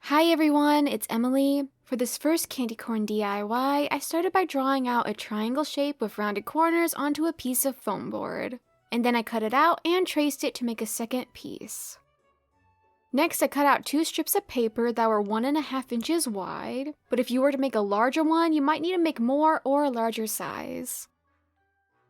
Hi everyone, it's Emily. For this first candy corn DIY, I started by drawing out a triangle shape with rounded corners onto a piece of foam board. And then I cut it out and traced it to make a second piece. Next, I cut out two strips of paper that were 1.5 inches wide, but if you were to make a larger one, you might need to make more or a larger size.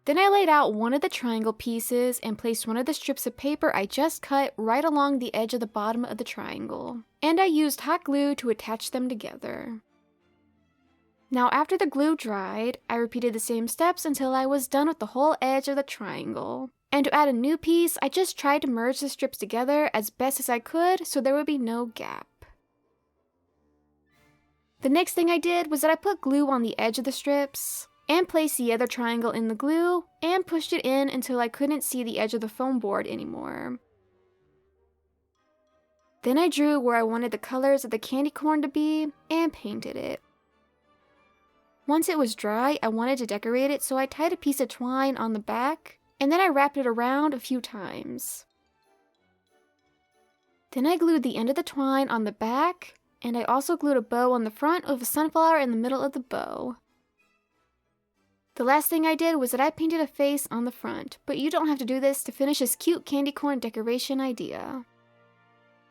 Then I laid out one of the triangle pieces and placed one of the strips of paper I just cut right along the edge of the bottom of the triangle. And I used hot glue to attach them together. Now after the glue dried, I repeated the same steps until I was done with the whole edge of the triangle. And to add a new piece, I just tried to merge the strips together as best as I could so there would be no gap. The next thing I did was that I put glue on the edge of the strips, and placed the other triangle in the glue, and pushed it in until I couldn't see the edge of the foam board anymore. Then I drew where I wanted the colors of the candy corn to be, and painted it. Once it was dry, I wanted to decorate it, so I tied a piece of twine on the back, and then I wrapped it around a few times. Then I glued the end of the twine on the back, and I also glued a bow on the front with a sunflower in the middle of the bow. The last thing I did was that I painted a face on the front, but you don't have to do this to finish this cute candy corn decoration idea.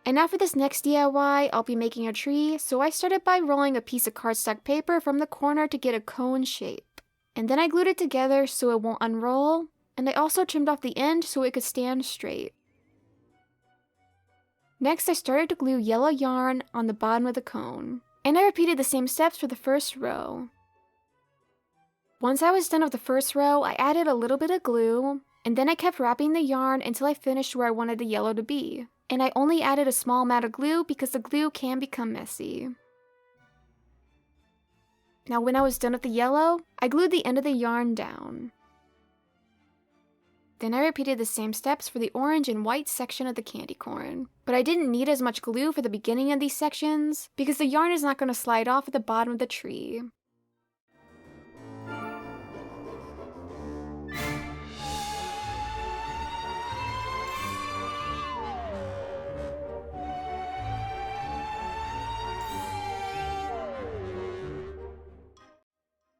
And now for this next DIY, I'll be making a tree, so I started by rolling a piece of cardstock paper from the corner to get a cone shape. And then I glued it together so it won't unroll, and I also trimmed off the end so it could stand straight. Next, I started to glue yellow yarn on the bottom of the cone, and I repeated the same steps for the first row. Once I was done with the first row, I added a little bit of glue, and then I kept wrapping the yarn until I finished where I wanted the yellow to be. And I only added a small amount of glue because the glue can become messy. Now when I was done with the yellow, I glued the end of the yarn down. Then I repeated the same steps for the orange and white section of the candy corn. But I didn't need as much glue for the beginning of these sections because the yarn is not going to slide off at the bottom of the tree.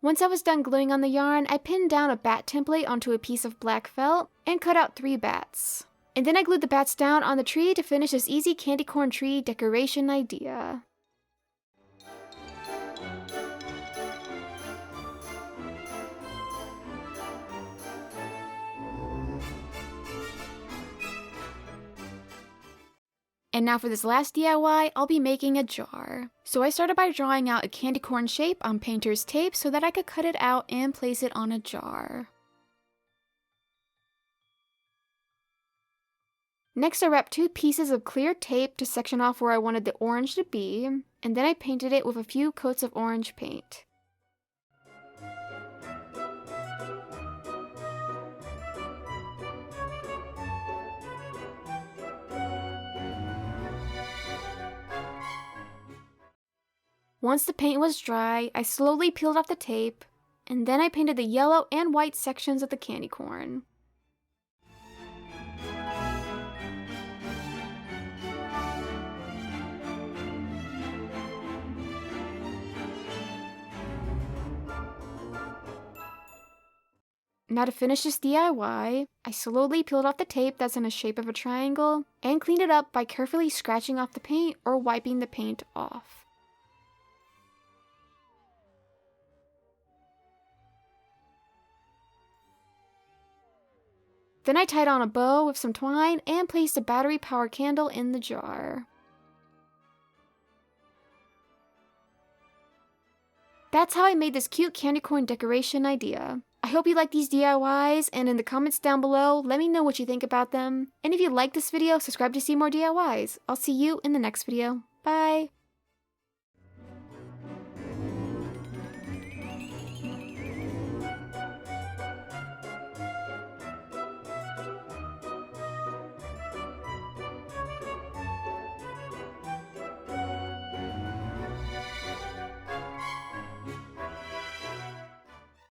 Once I was done gluing on the yarn, I pinned down a bat template onto a piece of black felt and cut out 3 bats. And then I glued the bats down on the tree to finish this easy candy corn tree decoration idea. And now for this last DIY, I'll be making a jar. So I started by drawing out a candy corn shape on painter's tape so that I could cut it out and place it on a jar. Next, I wrapped 2 pieces of clear tape to section off where I wanted the orange to be, and then I painted it with a few coats of orange paint. Once the paint was dry, I slowly peeled off the tape, and then I painted the yellow and white sections of the candy corn. Now to finish this DIY, I slowly peeled off the tape that's in the shape of a triangle, and cleaned it up by carefully scratching off the paint or wiping the paint off. Then I tied on a bow with some twine and placed a battery-powered candle in the jar. That's how I made this cute candy corn decoration idea. I hope you like these DIYs, and in the comments down below, let me know what you think about them. And if you like this video, subscribe to see more DIYs. I'll see you in the next video. Bye!